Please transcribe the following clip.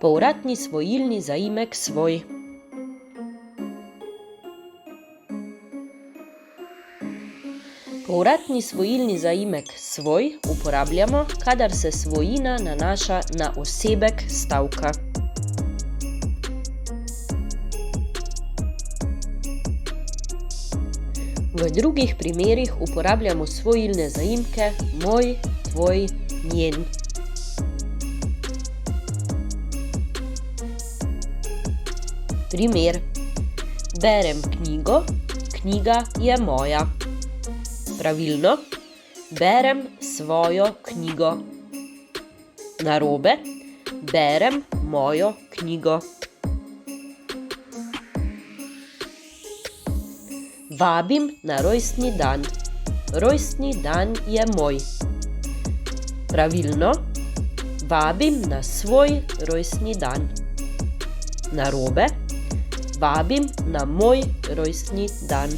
Povratni svojilni zaimek svoj. Povratni svojilni zaimek svoj uporabljamo, kadar se svojina nanaša na osebek stavka. V drugih primerih uporabljamo svojilne zaimke moj, tvoj, njen. Primer: berem knjigo, knjiga je moja. Pravilno: berem svojo knjigo. Narobe: berem mojo knjigo. Vabim na rojstni dan. Rojstni dan je moj. Pravilno: vabim na svoj rojstni dan. Narobe: vabim na moj rojstni dan.